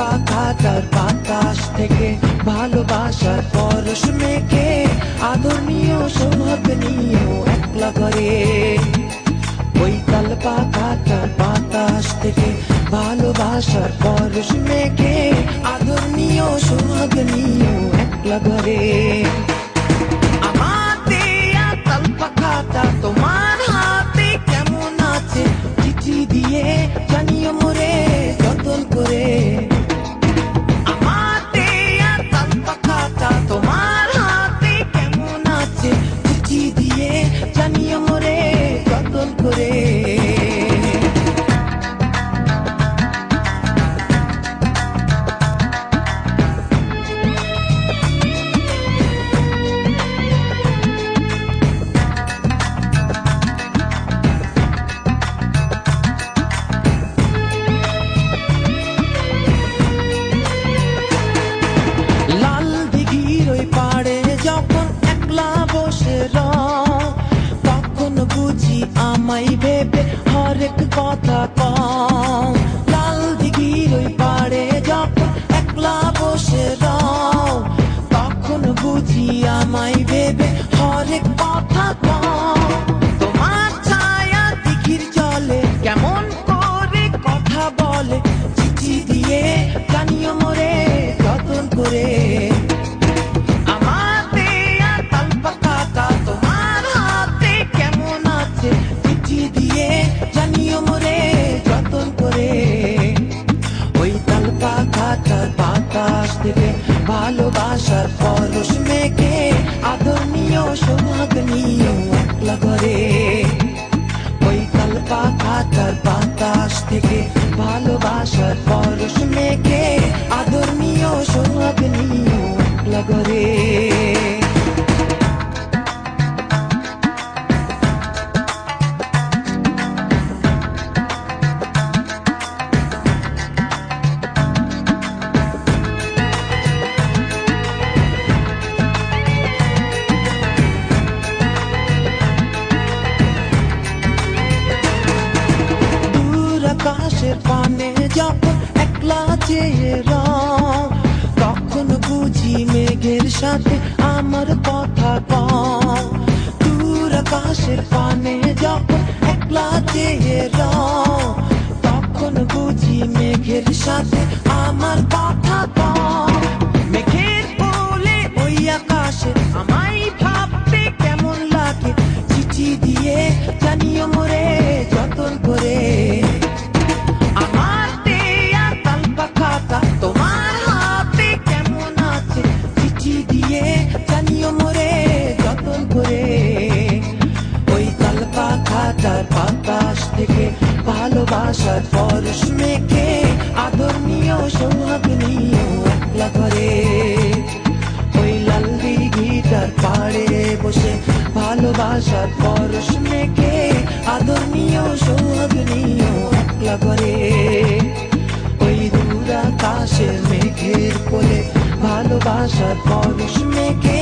পাখাটার বাতাস থেকে ভালোবাসার পরশ মেখে আদর নিয়েও সৌভাগ্য নিয়েও একলা ঘরে। ওই তাল পাখাটার বাতাস থেকে ভালোবাসার পরশ মেখে আদর নিয়েও সৌভাগ্য নিয়েও একলা ঘরে। আমার দেয়া তাল পাখাটা তোমার হাতে কেমন আছে চিঠি দিয়ে জানিও মোরে যতন করে। আমার দেয়া তাল পাখাটা তোমার হাতে কেমন আছে চিঠি দিয়ে জানিও মোরে যতন করে। আমায় ভেবে হরেক কথা কও, লাল দিঘির ওই পাড়ে যখন একলা বসে রও, তখন বুঝি আমায় ভেবে হরেক কথা কও। তোমার ছায়া দিঘির জলে কেমন করে কথা বলে চিঠি দিয়ে জানিও মোরে যতন করে। আমার দেয়া তাল পাখাটা তোমার হাতে কেমন আছে চিঠি দিয়ে জানিও মোরে যতন করে। ওই তাল পাখাটার বাতাস থেকে ভালোবাসার পরশ মেখে আদর নিয়েও সৌভাগ্য নিয়েও একলা ঘরে। ওই তাল পাখাটার বাতাস থেকে ভালোবাসার পরশ মেখে আদর নিয়েও সৌভাগ্য নিয়েও একলা ঘরে। আকাশের পানে যখন একলা চেয়ে রও, তখন বুঝি মেঘের সাথে আমার কথা কও। দূর আকাশের পানে যখন একলা চেয়ে রও, তখন বুঝি মেঘের সাথে আমার কথা কও। মেঘের কোলে ওই আকাশে আমায় ভাবতে কেমন লাগে চিঠি দিয়ে জানিও মোরে যতন করে। আমার দেয়া তাল পাখাটা তোমার হাতে কেমন আছে চিঠি দিয়ে জানিও মোরে যতন করে। ওই তাল পাখাটার বাতাস থেকে ভালোবাসার পরশ মেখে আদর নিয়েও সৌভাগ্য নিয়েও একলা ঘরে। ওই লাল দিঘিটার পাড়ে বসে ভালোবাসার পরশ মেখে আদর নিয়েও সৌভাগ্য নিয়েও একলা ঘরে। ওই দূর আকাশের মেঘের কোলে ভালোবাসার পরশ মেখে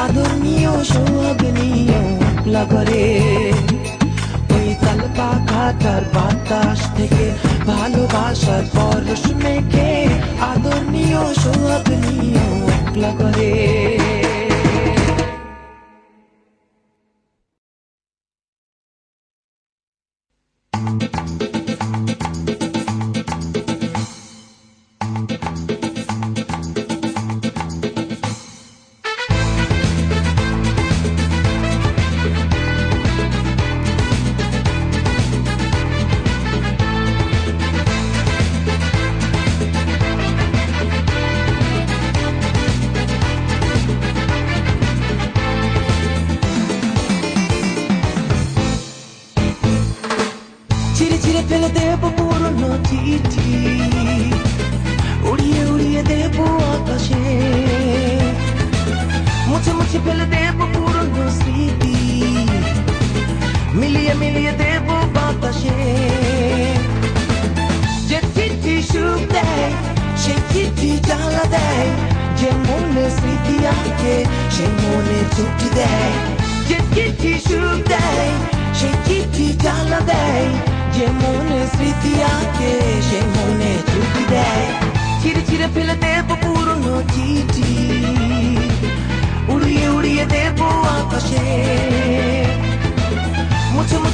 আদর নিয়েও সৌভাগ্য নিয়েও একলা ঘরে। ওই তাল পাখাটার বাতাস থেকে ভালোবাসার পরশ মেখে আদর নিয়েও সৌভাগ্য নিয়েও একলা ঘরে। ফেলে দেব পুরনো চিঠি, উড়িয়ে উড়িয়ে দেব আকাশে, মুছে মুছে ফেলে দেব পুরনো স্মৃতি, মিলিয়ে মিলিয়ে দেব বাতাসে। যে চিঠি সুখ দেয় সেই চিঠি জ্বালা দেয়, যে মনে স্মৃতি আঁকে সেই মনে ছুটি দেয়। যে চিঠি সুখ দেয় সেই চিঠি জ্বালা দেয়, যে মনে স্মৃতি আঁকে সে মনে ছুটি দেয়। চির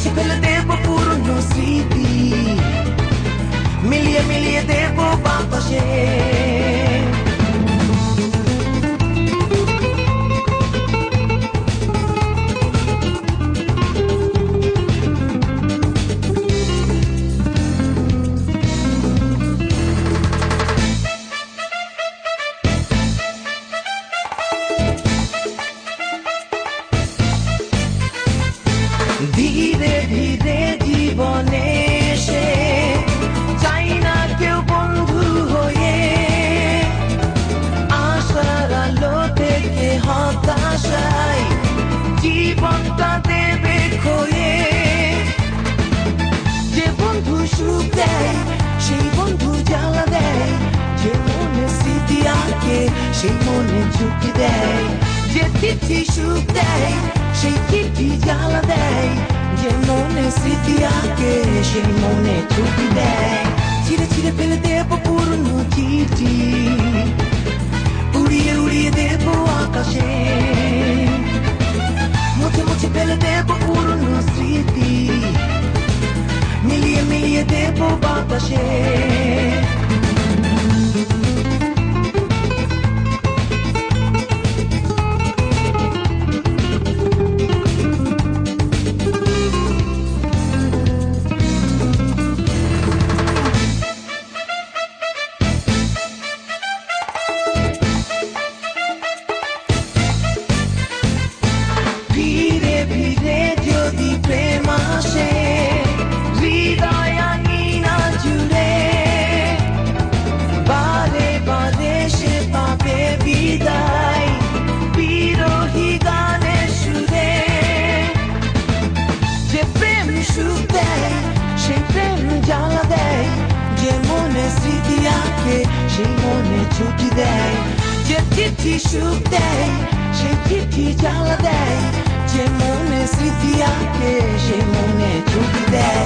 মুছে ফেলে দেব পুরনো স্মৃতি, মিলিয়ে মিলিয়ে দেব বাতাসে। ধীরে ধীরে জীবনে এসে চাই না কেউ বন্ধু হয়ে, আশার আলো থেকে হতাশায় জীবনটা দেবে খয়ে। যে বন্ধু সুখ দেয় সেই বন্ধু জ্বালা দেয়, যে মনে স্মৃতি আঁকে সেই মনে ঝুঁকি দেয়। যে চিঠি সুখ দেয় সেই চিঠি জ্বালা দেয়, যে মনে স্মৃতি আঁকে সেই মনে ঝুঁকি দেয়। ছিঁড়ে ছিঁড়ে ফেলে দেব পুরনো চিঠি, উড়িয়ে উড়িয়ে দেব আকাশে। মুছে মুছে ফেলে দেব পুরনো স্মৃতি, মিলিয়ে মিলিয়ে দেব বাতাসে। ধীরে ধীরে যদি প্রেম আসে হৃদয় আঙিনা জুড়ে, বারে বারে সে পাবে বিদায় বিরহী গানের সুরে। যে প্রেম সুখ দেয় সেই প্রেম জ্বালা দেয়, যে মনে স্মৃতি আঁকে সেই মনে ঝুঁকি দেয়। যে চিঠি সুখ দেয় সেই চিঠি জ্বালা দেয়, যে মনে স্মৃতি আঁকে সেই মনে ঝুঁকি দেয়।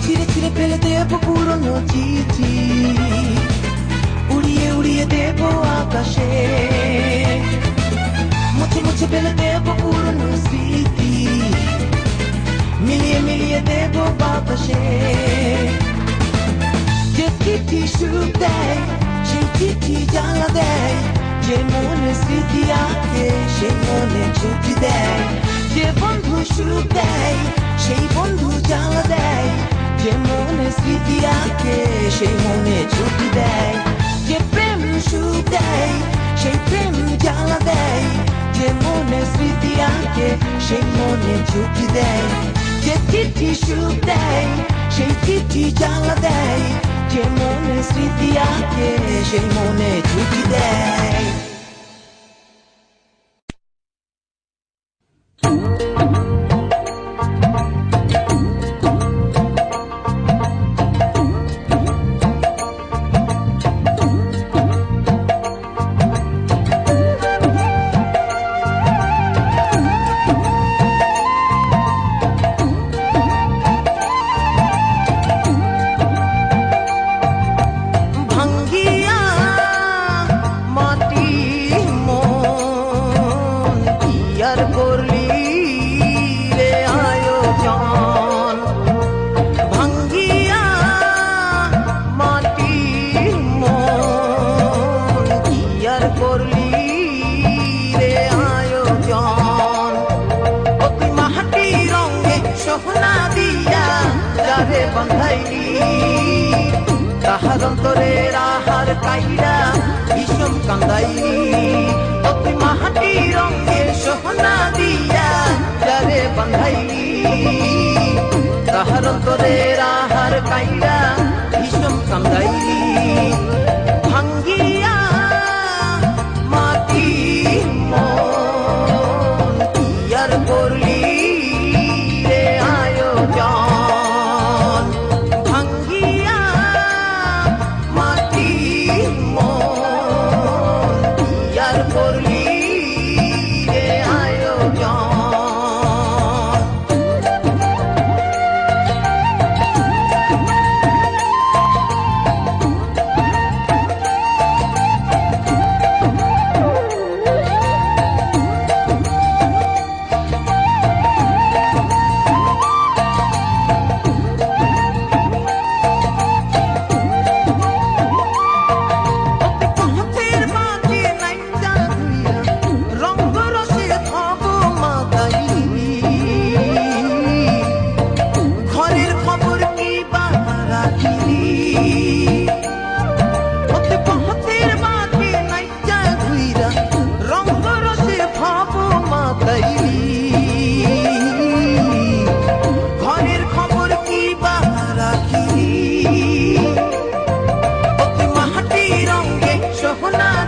ছিঁড়ে ছিঁড়ে ফেলে দেব পুরনো চিঠি, উড়িয়ে উড়িয়ে দেব আকাশে। মুছে মুছে ফেলে দেব পুরনো স্মৃতি, মিলিয়ে মিলিয়ে দেব বাতাসে। যে চিঠি সুখ দেয় সেই চিঠি জ্বালা দেয়, যে মনে স্মৃতি আঁকে সেই মনে ঝুঁকি দেয়। যে বন্ধু সুখ দেয় সেই বন্ধু জ্বালা দেয়, যে মনে স্মৃতি আঁকে সেই মনে ঝুঁকি দেয়। যে প্রেম সুখ দেয় সেই প্রেম জ্বালা দেয়, যে মনে স্মৃতি আঁকে সেই মনে ঝুঁকি দেয়। যে চিঠি সুখ দেয় সেই চিঠি জ্বালা দেয়, যে মনে স্মৃতি আঁকে সেই মনে ঝুঁকি দেয়। তাহার অন্তরের আহার কাইরা বিষম কান্দাইনি, অতি মাহাটি রঙে সোহনা দিয়া যারে বান্ধাইনি। তাহার অন্তরের আহার কাইরা বিষম কান্দাইনি। ভাঙ্গিয়া মাটি মন কি আর করলি রে আয়োজন। ভাঙ্গিয়া মাটি মন কি আর করলি রে আয়োজন।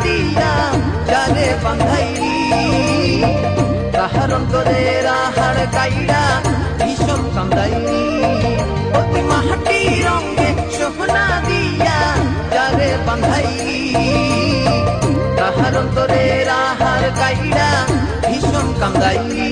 দিয়া যারে বান্ধাইলি তাহার অন্তরের আহার কাইরা ভীষণ কান্দাইলি অতি মাহাটি রঙে সোহনা দিয়া যারে বান্ধাইলি তাহার অন্তরের আহার কাইরা ভীষণ কান্দাইলি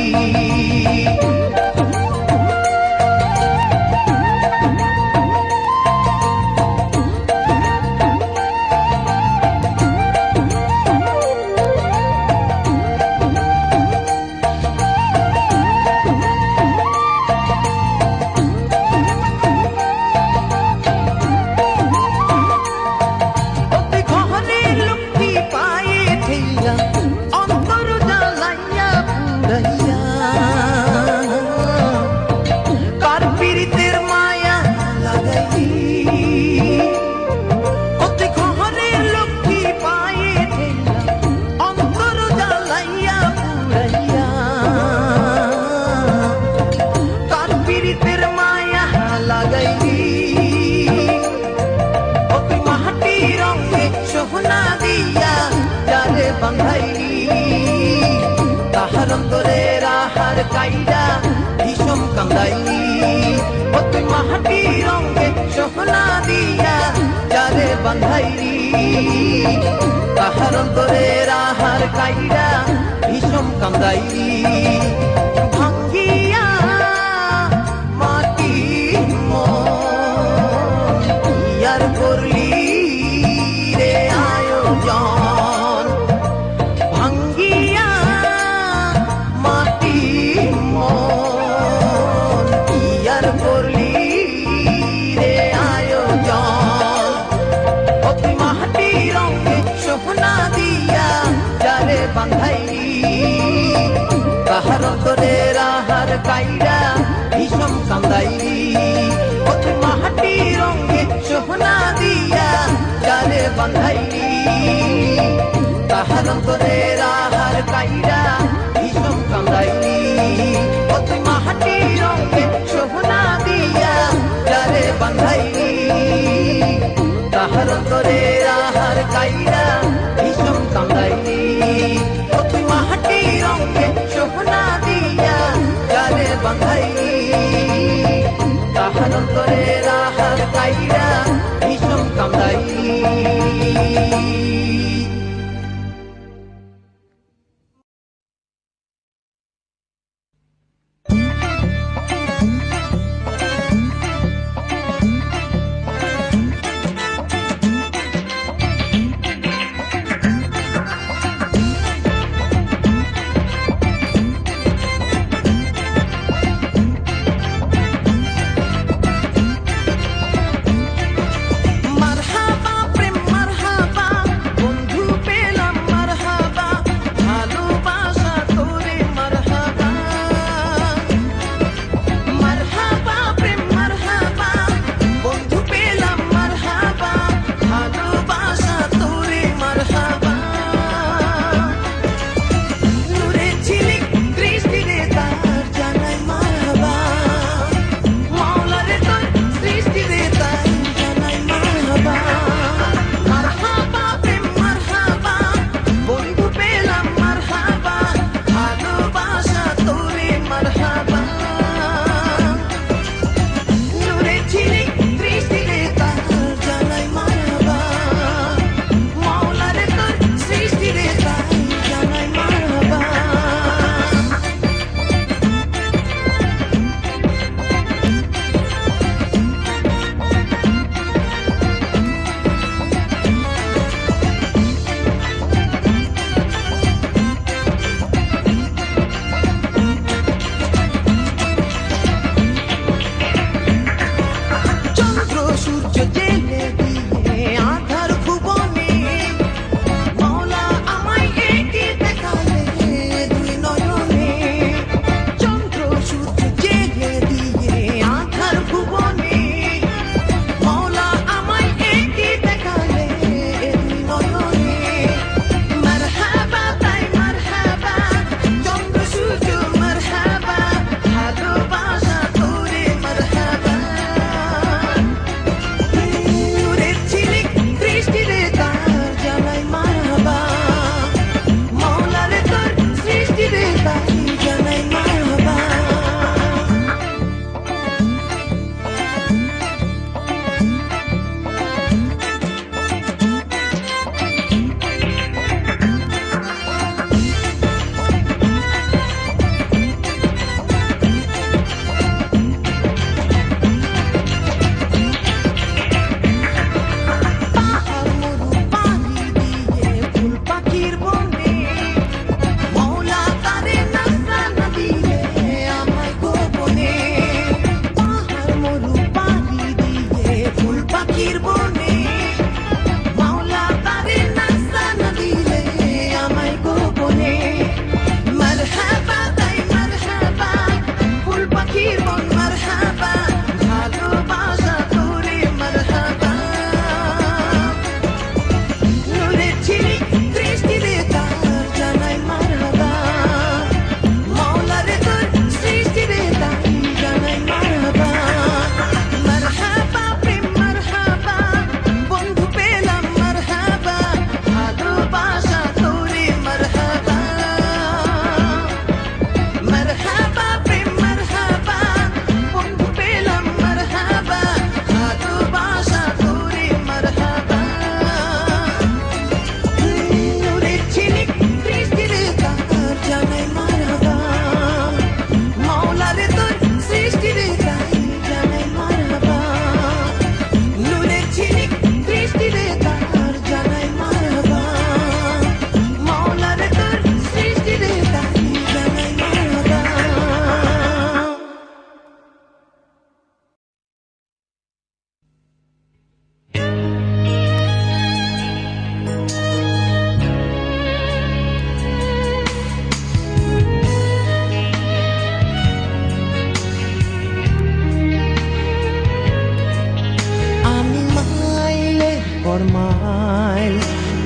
বান্ধাইলি তাহার অন্তরের আহার কাইরা ভীষণ কান্দাইলি অতি মাহাটি রঙে সোহনা দিয়া যারে বান্ধাইলি তাহার অন্তরের আহার কাইরা ভীষণ কান্দাইলি ভাঙ্গিয়া মাটি ইয়ার করলি রে আয়োজন করলি রে আয়োজন অতি মাহাটি রঙে সোহনা দিয়া যারে বান্ধাইলি তাহার অন্তরের আহার কাইরা ভীষণ কান্দাইলি অতি মাহাটি রঙে সোহনা দিয়া যারে বান্ধাইলি তাহার অন্তরের আহার কাইরা ভীষণ কান্দাইলি অতি মাহাটি রঙে সোহনা দিয়া যারে বান্ধাইলি তাহার অন্তরের আহার কাইরা ভীষণ কান্দাইলি অতি মাহাটি রঙে সোহনা দিয়া যারে বান্ধাইলি তাহার অন্তরের আহার কাইরা ভীষণ কান্দাইলি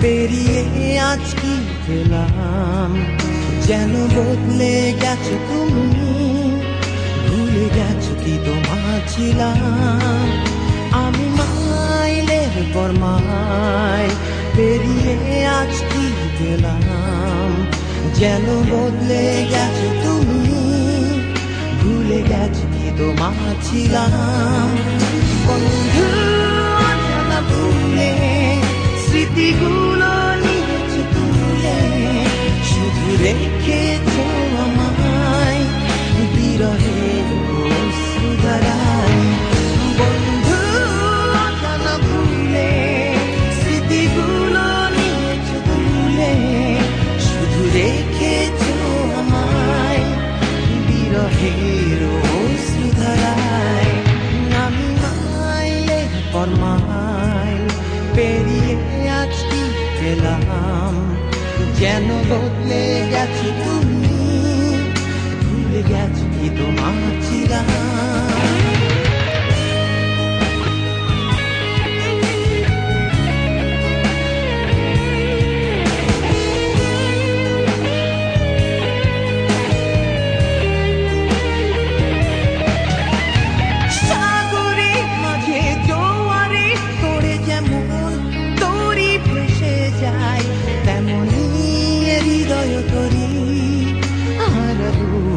পেরিয়ে আজ কি পেলাম, যেন বদলে গেছো তুমি, ভুলে গেছো কি তোমার ছিলাম। আমি মাইলের পর মাইল পেরিয়ে আজ কি পেলাম, যেন বদলে গেছো তুমি, ভুলে গেছো কি তোমার ছিলাম। বন্ধু অজানা ভুলে স্মৃতিগুলো নিয়েছো তুলে, শুধু রেখেছো আমায় বিরহের অশ্রুধারায়। বন্ধু অজানা ভুলে স্মৃতিগুলো নিয়েছো তুলে, শুধু রেখেছো আমায় বিরহের অশ্রুধারায়। আমি মাইলের পর মাইল পেরিয়ে আজ কি পেলাম, যেন বদলে গেছো তুমি, ভুলে গেছো কি তোমার ছিলাম।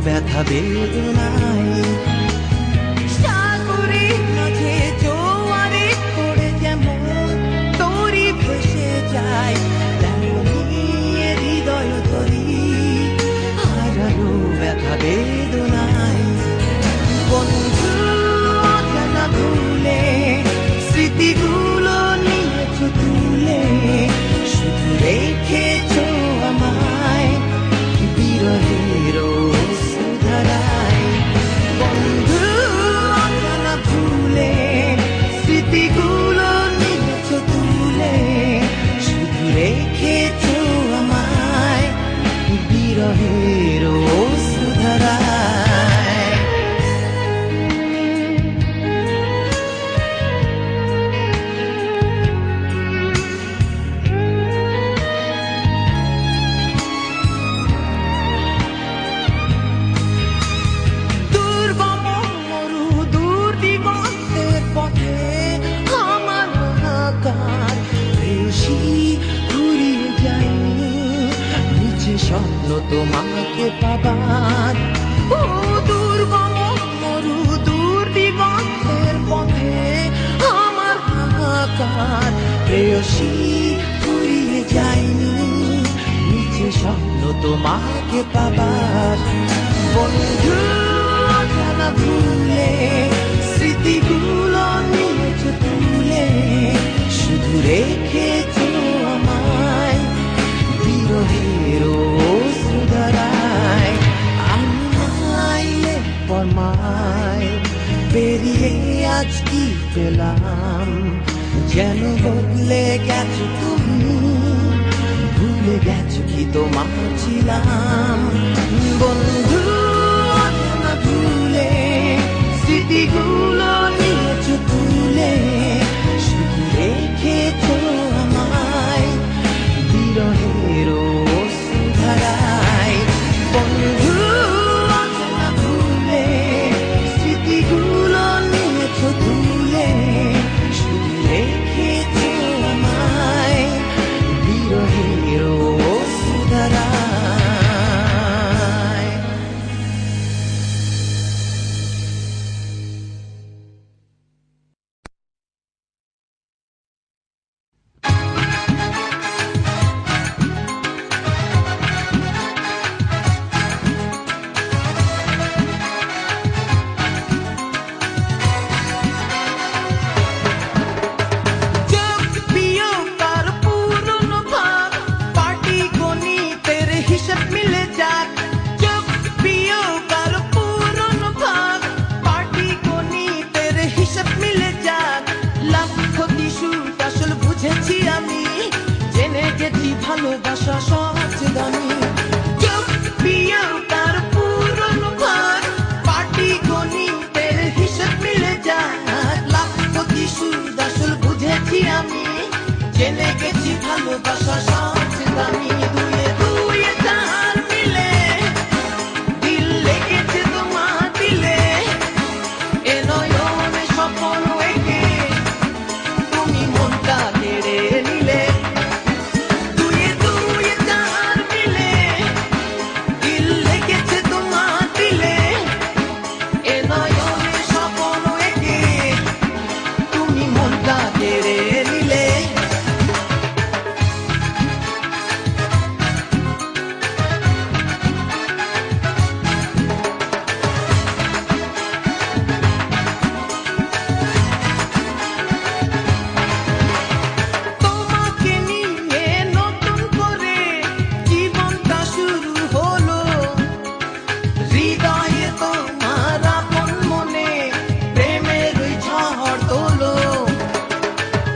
ব্যথা বেদনায় সাগরের মাঝে জোয়ারে করে যেমন তরি ভেসে যায়, তেমনি হৃদয় তরি হারালো ব্যথা বেদনায়। বন্ধু অজানা ভুলে স্মৃতিগুলো নিয়েছো তুলে, শুধু রেখেছো আমায় বিরহের অশ্রুধারায়। বন্ধু অজানা ভুলে স্মৃতিগুলো নিয়েছো তুলে, শুধু রেখেছো আমায় বিরহের অশ্রুধারায়। স্বপ্ন তোমাকে পাবার, ও দুর্গম মরু দূর দিগন্তের পথে আমার হাহাকার, প্রেয়সী ফুরিয়ে যায়নি নিচে স্বপ্ন তোমাকে পাবার। বন্ধু অজানা ভুলে স্মৃতিগুলো নিয়েছো তুলে, শুধু রেখেছো আমায় বিরহের অশ্রুধারায়। আমি মাইলের পর মাইল পেরিয়ে আজ কি পেলাম, যেন বদলে গেছো তুমি, ভুলে গেছো কি তোমার ছিলাম। বন্ধু অজানা ভুলে স্মৃতিগুলো নিয়েছো তুলে, শুধু রেখেছো আমায় বিরহের অশ্রুধারায়। বন্ধু অজানা ভুলে স্মৃতিগুলো নিয়েছো তুলে, শুধু রেখেছো আমায় বিরহের অশ্রুধারায়। ভালোবাসা সবচেয়ে দামি, যোগ বিয়োগ তার পুরনো ভাগ, পাটি গণিতের হিসেব মিলে যায়, লাখ প্রতি সুদ আসল বুঝেছি আমি, জেনে গেছি ভালোবাসা সবচেয়ে দামি দুয়ে দুয়ে চার মিলে দিল লেগেছে তোমার দিলে এ নয়নে স্বপ্ন এঁকে তুমি মনটা কেড়ে নিলে দুয়ে দুয়ে চার মিলে দিল লেগেছে তোমার দিলে এ নয়নে স্বপ্ন এঁকে তুমি মনটা কেড়ে নিলে তোমাকে নিয়ে নতুন করে জীবনটা শুরু হলো হৃদয়ে তোমার আপন মনে প্রেমের ওই ঝড় তোলো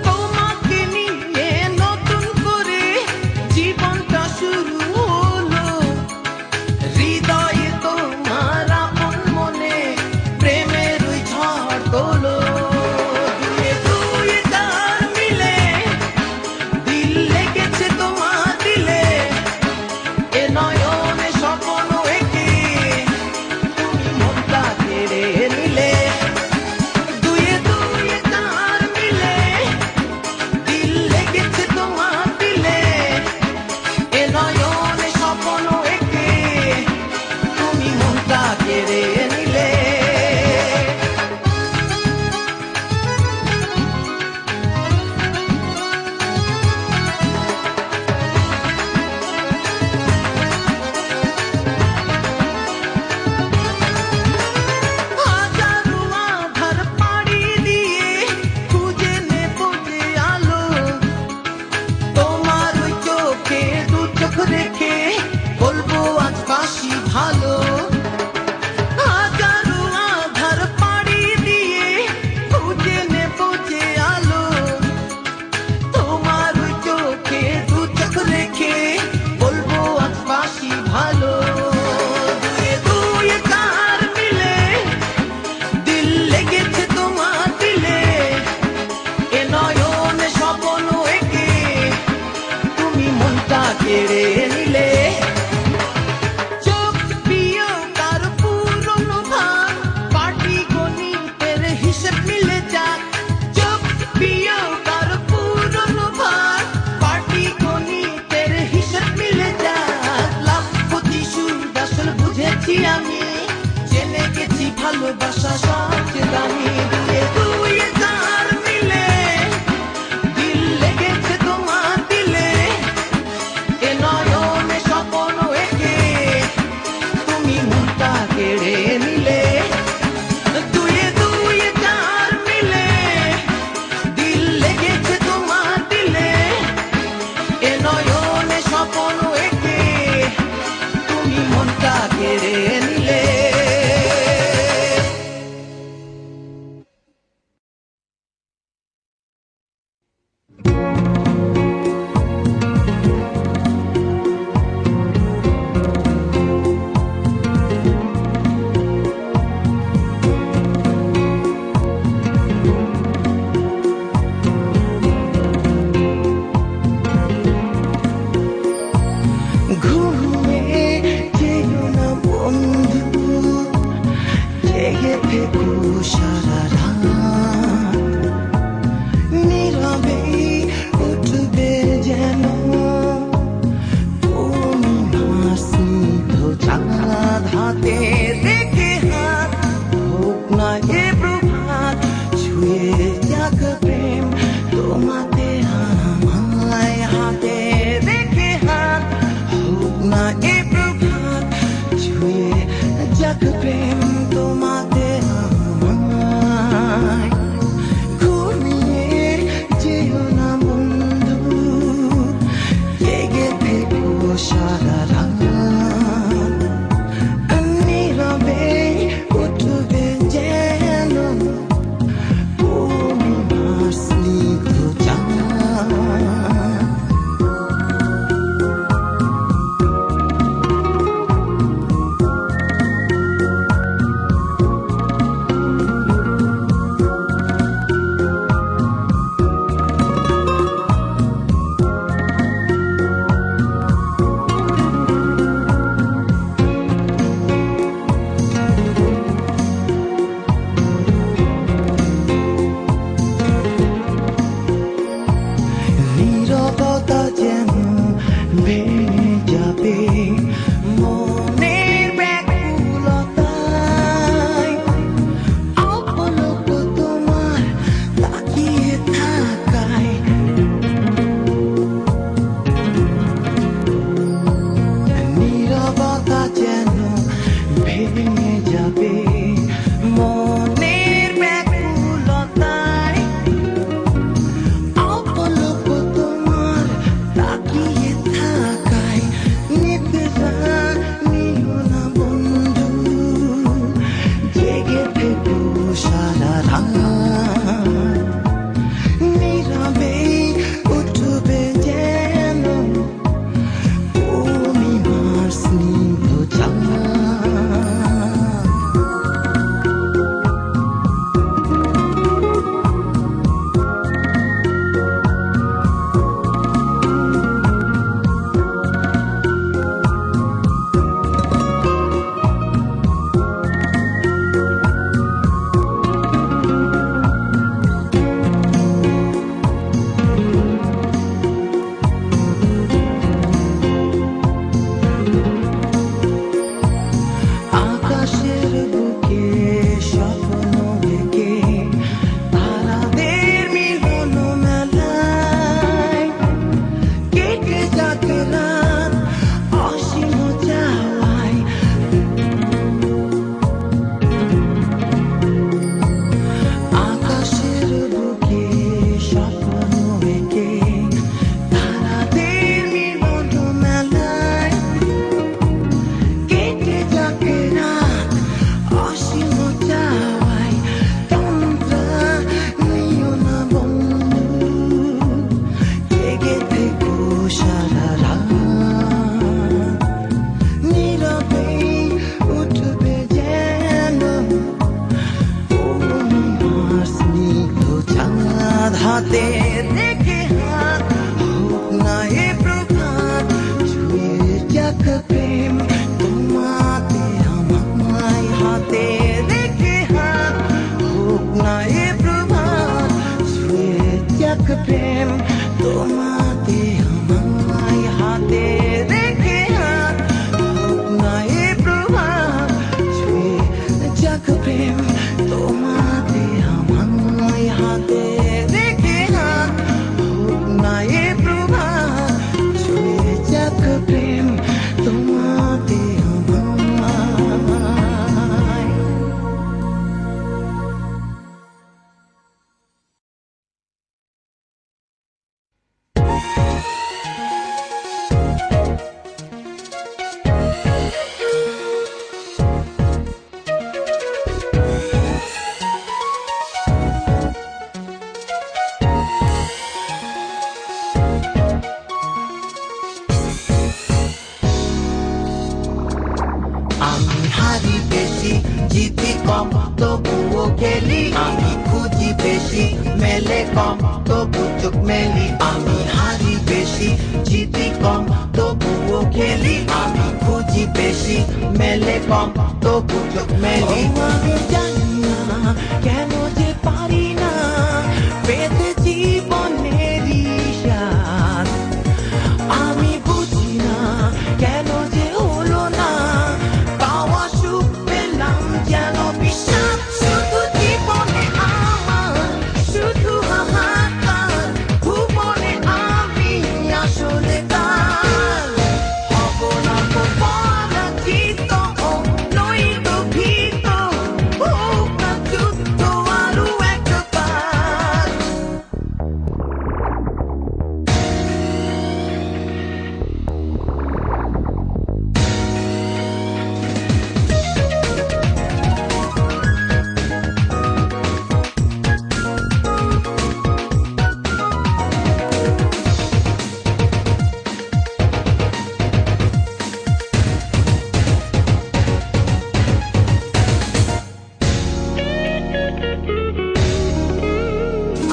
তোমাকে নিয়ে নতুন করে জীবনটা শুরু হলো হৃদয়ে তোমার আপন মনে প্রেমের ওই ঝড় তোলো দুয়ে দুয়ে চার মিলে দিল লেগেছে তোমার দিলে এ নয়নে স্বপ্ন এঁকে তুমি মনটা কেড়ে নিলে দুয়ে দুয়ে চার মিলে দিল লেগেছে তোমার দিলে এ নয়নে স্বপ্ন এঁকে তুমি মনটা কেড়ে নিলে হাজারো আধার পাড়ি দিয়ে খুঁজে নেবো যে আলো তোমার ওই চোখে দু চোখ রেখে বলবো আজ বাসি ভালো হাজারো আধার পাড়ি দিয়ে খুঁজে নেবো যে আলো তোমার ওই চোখে দু চোখ রেখে বলবো আজ বাসি ভালো দুয়ে দুয়ে চার মিলে দিল লেগেছে তোমার দিলে এ নয়নে স্বপ্ন এঁকে তুমি মনটা কেড়ে নিলে চোখ প্রিয় তার পুরনো ভাব পাটি গণিতের হিসেব মিলে যাক চোখ প্রিয় তার পুরনো ভাব পাটি গণিতের হিসেব মিলে যাক লাভ ক্ষতি সুদ আসল বুঝেছি আমি জেনে গেছি ভালোবাসা সবচেয়ে দামি দুয়ে দুয়ে চার মিলে দিল লেগেছে তোমার দিলে এ নয়নে স্বপ্ন এঁকে তুমি মনটা কেড়ে নিলে দুয়ে দুয়ে চার মিলে দিল লেগেছে তোমার দিলে এ নয়নে স্বপ্ন এঁকে তুমি মনটা কেড়ে নিলে ঘুমিয়ে যেও না বন্ধু জেগে থেকো সারা রাত নীরবেই উঠবে যেন পূর্ণিমার স্নিগ্ধ চাঁদ হাতে রেখে হাত হোক না এ প্রভাত ছুঁয়ে যাক প্রেম তোমাতে আমায় হাতে রেখে হাত হোক না এ প্রভাত ছুঁয়ে যাক প্রেম তোমাতে আমায় ভেঙে যাবে মনের ব্যাকুলতায় অপলক তোমার তাকিয়ে থাকায় নীরবতা যেন ভেঙে যাবে মনের ব্যাকুলতায় অপলক তোমার তাকিয়ে থাকায় নিদ্রা নিও না বন্ধু জেগে থেকো সারা রাত নীরবে উঠবে যেন পূর্ণিমার স্নিগ্ধ চাঁদ আকাশের বুকে স্বপ্ন এঁকে তারাদের মিলন মেলায় কেটে যাক রাত অসীম চাওয়ায় আকাশের বুকে স্বপ্ন এঁকে তারাদের মিলন মেলায় কেটে যাক রাত অসীম চাওয়ায় তন্ত্রা নিও না বন্ধু জেগে থেকো সারা রাত নীরবে উঠবে যেন পূর্ণিমার স্নিগ্ধ চাঁদ হাতে রেখে হাত হোক না এ প্রভাত ছুঁয়ে যাক প্রেম তোমাতে আমায় হাতে রেখে হাত হোক না এ প্রভাত ছুঁয়ে যাক প্রেম তোমাতে আমায় হাতে রেখে হাত হোক না এ প্রভাত ছুঁয়ে যাক প্রেম তোমাতে আমায় হাতে রেখে হাত হোক না এ প্রভাত ছুঁয়ে যাক প্রেম তোমাতে আমায় আমি হারি বেশি জিতি কম তবুও খেলি আমি খুঁজি বেশি মেলে কম তবু চোখ মেলি আমি হারি বেশি জিতি কম তবুও খেলি আমি খুঁজি বেশি মেলে কম তবু চোখ মেলি আমি জানি না কেন যে পারি না পেতে জীবনেরই স্বাদ আমি বুঝি না কেন যে হলো না পাওয়া সুখ পেলাম যেন বিশ্বাস শুধু জীবনে আমার শুধু হাহাকার ভুবনে আমি আসলে কার হব না তো পরাজিত নইত ভীত হোক না যুদ্ধ আরো একবার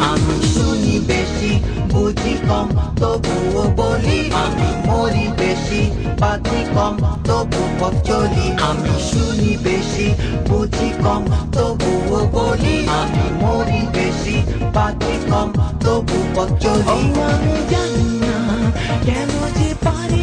আমি শুনি বেশি বুঝি কম তবুও বলি আমি মরি বেশি বাঁচি কম তবু পথ চলি আমি শুনি বেশি বুঝি কম তবুও বলি আমি মরি বেশি বাঁচি কম তবু পথ চলি আমি জানি না কেন যে পারি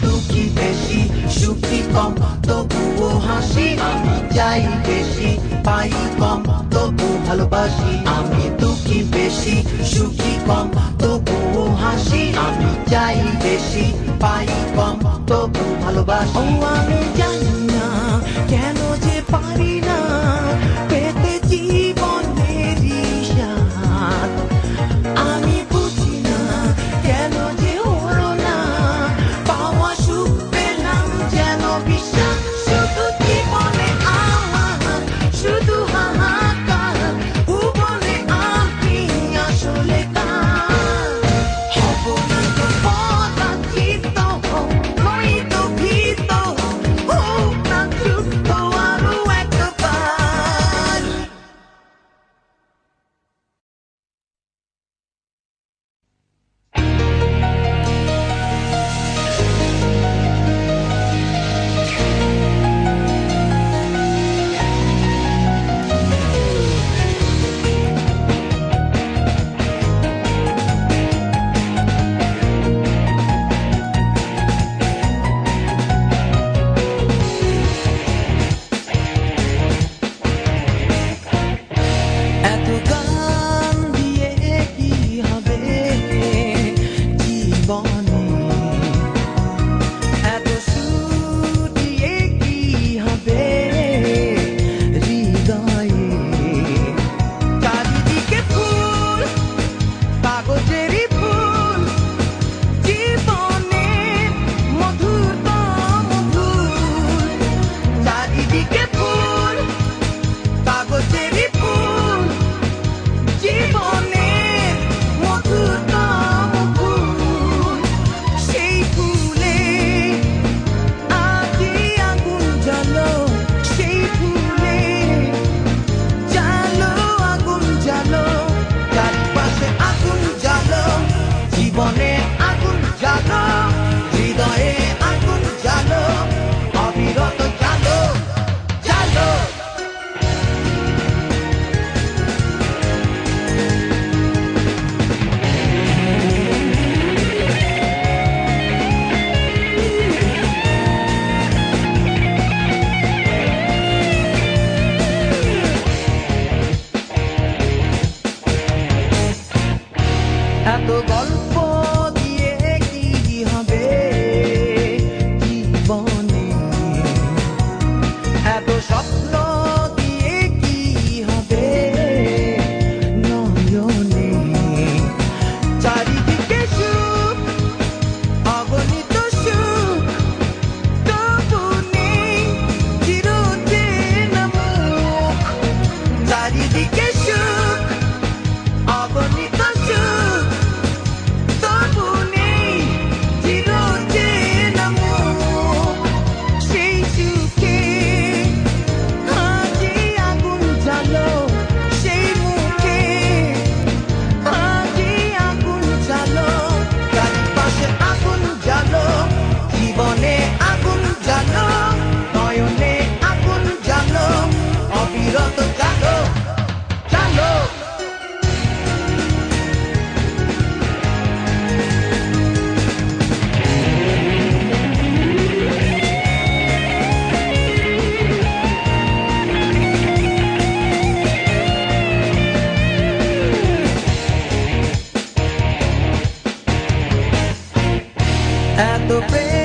দুঃখী বেশি সুখী কম তবুও হাসি আমি চাই বেশি পাই কম তবু ভালোবাসি আমি দুঃখী বেশি সুখী কম তবুও হাসি আমি চাই বেশি পাই কম তবু ভালোবাসি ও আমি জানি না কেন যে পারি না পেতে জীবনেরই স্বাদ আমি বুঝি না কেন যে হলো না পাওয়া সুখ পেলাম যেন বিশ্বাস শুধু জীবনে আমার শুধু হাহাকার ভুবনে আমি আসলে কার হব না তো পরাজিত নয়তো ভীত হোক না যুদ্ধ আরো একবার এত গান দিয়ে কি হবে জীবনে এত সুর দিয়ে কি হবে হৃদয়ে চারিদিকে ফুল কাগজেরই ফুল জীবনে মধুরতম ফুল চারিদিকে ফুল কাগজেরই ফুল জীবনের মধুরতম ফুল সেই ফুলে আজই আগুন জ্বালো সেই ফুলে জ্বালো আগুন জ্বালো চারপাশে আগুন জ্বালো জীবনে আগুন জ্বালো হৃদয়ে আগুন জ্বালো অবিরত জ্বালো জ্বালো এত গল্প দিয়ে কি হবে জীবনে এত স্বপ্ন দিয়ে কি হবে নয়নে চারিদিকে সুখ অগণিত সুখ তবু নেই চিরচেনা মুখ চারিদিকে সুখ অগণিত সুখ তবু নেই চিরচেনা মুখ সেই সুখে আজই আগুন জ্বালো সেই মুখে আজই আগুন জ্বালো চারপাশে আগুন জ্বালো জীবনে আগুন জ্বালো নয়নে আগুন জ্বালো অবিরত জ্বালো জ্বালো এত প্রেম